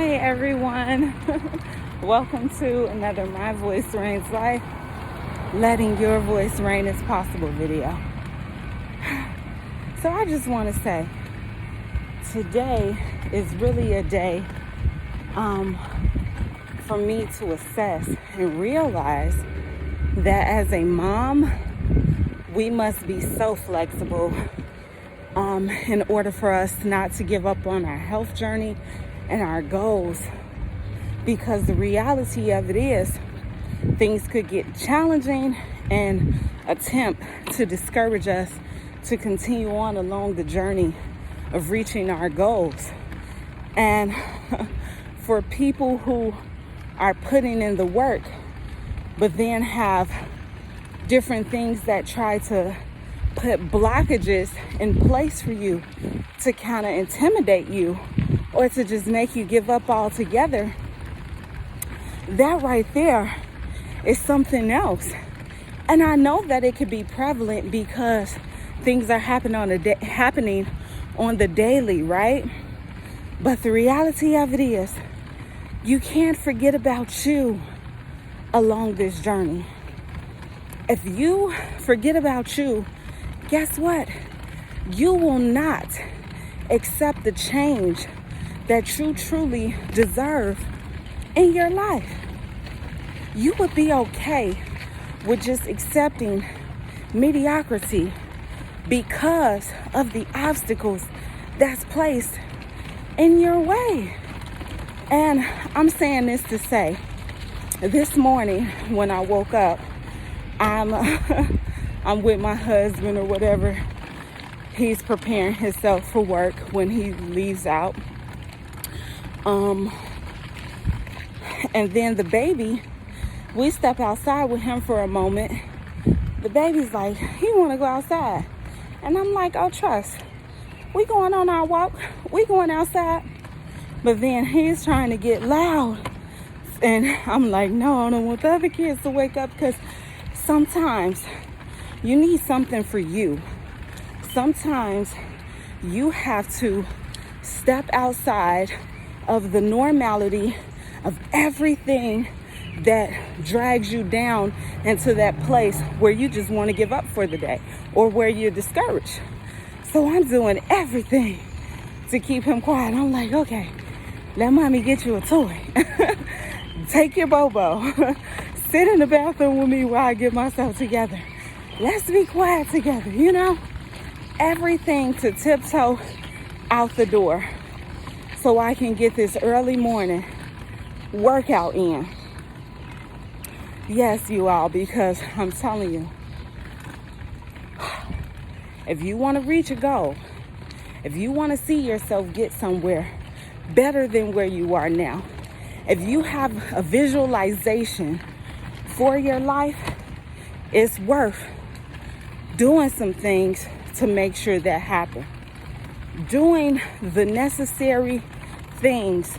Hey everyone, welcome to another My Voice Reigns Life, letting your voice reign is possible video. So I just want to say, today is really a day for me to assess and realize that as a mom, we must be so flexible in order for us not to give up on our health journey and our goals, because the reality of it is things could get challenging and attempt to discourage us to continue on along the journey of reaching our goals. And for people who are putting in the work but then have different things that try to put blockages in place for you to kind of intimidate you or to just make you give up altogether, that right there is something else. And I know that it could be prevalent because things are happening on the daily, right? But the reality of it is, you can't forget about you along this journey. If you forget about you, guess what? You will not accept the change that you truly deserve in your life. You would be okay with just accepting mediocrity because of the obstacles that's placed in your way. And I'm saying this to say, this morning when I woke up, I'm with my husband or whatever. He's preparing himself for work when he leaves out. And then the baby, we step outside with him for a moment. The baby's like, he want to go outside. And I'm like, oh, trust. We going on our walk. We going outside. But then he's trying to get loud. And I'm like, no, I don't want the other kids to wake up, because sometimes you need something for you. Sometimes you have to step outside of the normality of everything that drags you down into that place where you just want to give up for the day or where you're discouraged. So I'm doing everything to keep him quiet. I'm like, okay, let mommy get you a toy. Take your bobo. Sit in the bathroom with me while I get myself together. Let's be quiet together, you know? Everything to tiptoe out the door so I can get this early morning workout in. Yes, you all, because I'm telling you, if you want to reach a goal, if you want to see yourself get somewhere better than where you are now, if you have a visualization for your life, it's worth doing some things to make sure that happen. Doing the necessary things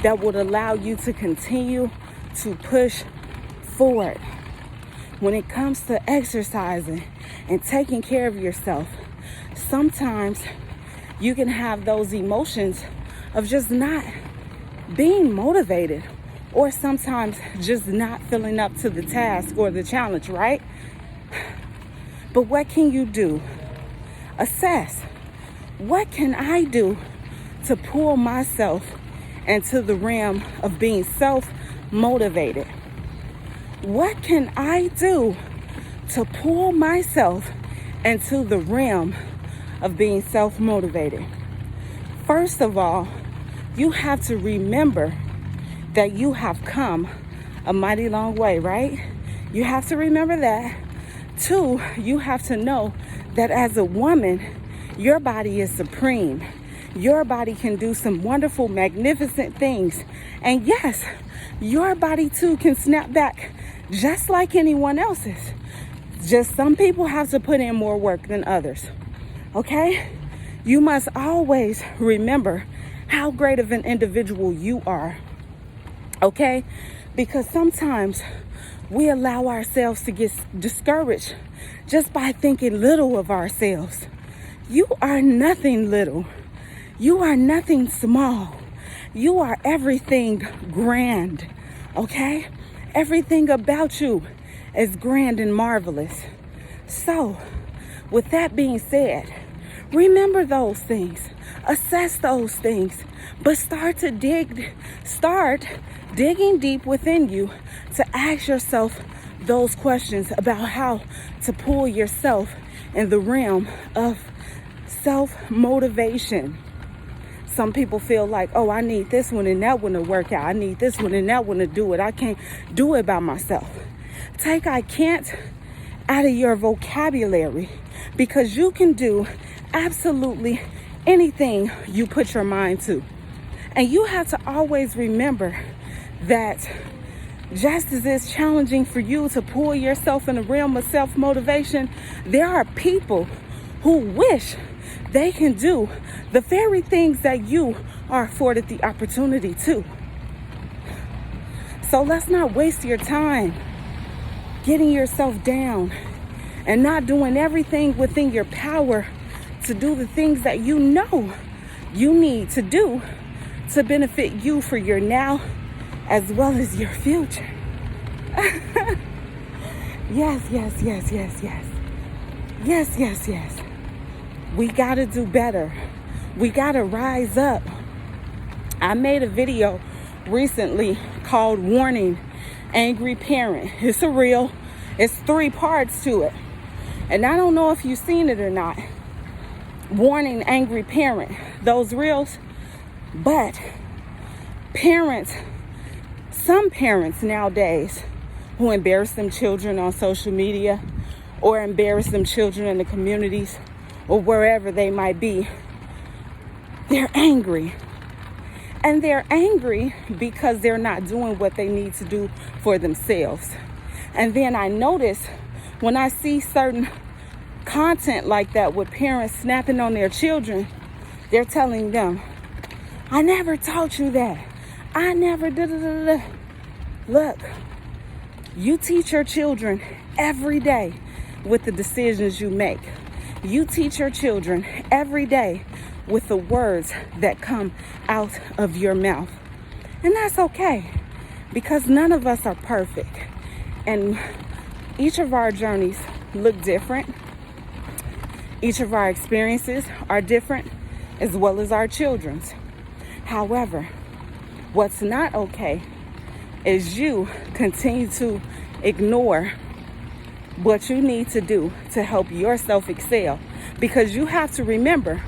that would allow you to continue to push forward. When it comes to exercising and taking care of yourself, sometimes you can have those emotions of just not being motivated, or sometimes just not filling up to the task or the challenge, right? But what can you do? Assess. What can I do to pull myself into the realm of being self-motivated? What can I do to pull myself into the realm of being self-motivated? First of all, you have to remember that you have come a mighty long way, right? You have to remember that. 2, you have to know that as a woman, your body is supreme. Your body can do some wonderful, magnificent things. And yes, your body too can snap back just like anyone else's. Just some people have to put in more work than others. Okay? You must always remember how great of an individual you are. Okay? Because sometimes we allow ourselves to get discouraged just by thinking little of ourselves. You are nothing little. You are nothing small. You are everything grand, okay? Everything about you is grand and marvelous. So, with that being said, remember those things, assess those things, but start digging deep within you to ask yourself those questions about how to pull yourself in the realm of self-motivation. Some people feel like, oh, I need this one and that one to work out. I need this one and that one to do it. I can't do it by myself. Take I can't out of your vocabulary, because you can do absolutely anything you put your mind to. And you have to always remember that just as it's challenging for you to pull yourself in the realm of self-motivation, there are people who wish they can do the very things that you are afforded the opportunity to. So let's not waste your time getting yourself down and not doing everything within your power to do the things that you know you need to do to benefit you for your now as well as your future. Yes. We gotta do better. We gotta rise up. I made a video recently called Warning Angry Parent. It's a reel. It's 3 parts to it. And I don't know if you've seen it or not. Warning Angry Parent. Those reels. But some parents nowadays who embarrass them children on social media or embarrass them children in the communities or wherever they might be, they're angry. And they're angry because they're not doing what they need to do for themselves. And then I notice when I see certain content like that with parents snapping on their children, they're telling them, I never taught you that. I never did. Look, you teach your children every day with the decisions you make. You teach your children every day with the words that come out of your mouth. And that's okay, because none of us are perfect. And each of our journeys look different. Each of our experiences are different, as well as our children's. However, what's not okay is you continue to ignore what you need to do to help yourself excel. Because you have to remember,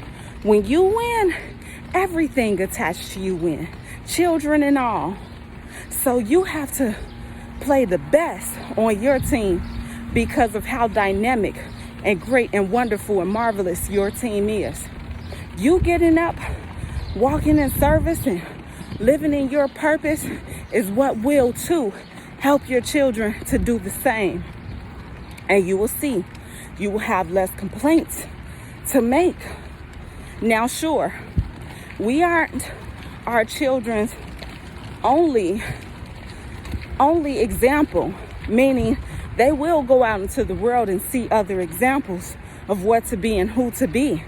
when you win, everything attached to you win, children and all. So you have to play the best on your team because of how dynamic and great and wonderful and marvelous your team is. You getting up, walking in service and living in your purpose is what will too help your children to do the same. And you will see, you will have less complaints to make. Now, sure, we aren't our children's only example, meaning they will go out into the world and see other examples of what to be and who to be.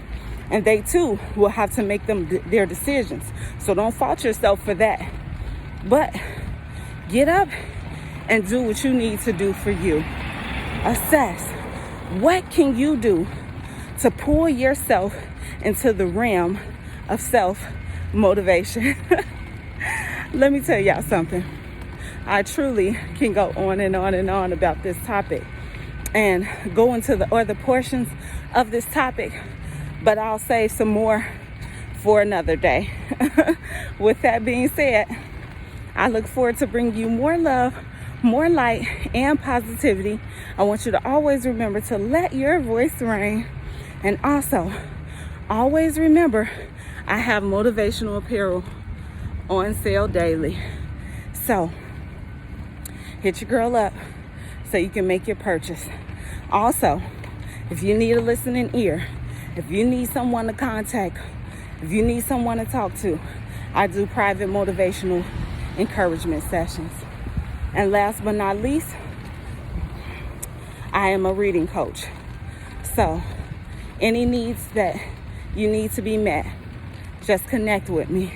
And they too will have to make their decisions. So don't fault yourself for that. But get up and do what you need to do for you. Assess, what can you do to pull yourself into the realm of self-motivation? Let me tell y'all something. I truly can go on and on and on about this topic and go into the other portions of this topic, but I'll save some more for another day. With that being said, I look forward to bringing you more love, more light, and positivity. I want you to always remember to let your voice ring. And also, always remember, I have motivational apparel on sale daily. So, hit your girl up so you can make your purchase. Also, if you need a listening ear, if you need someone to contact, if you need someone to talk to, I do private motivational encouragement sessions. And last but not least, I am a reading coach. So, any needs that you need to be met, just connect with me.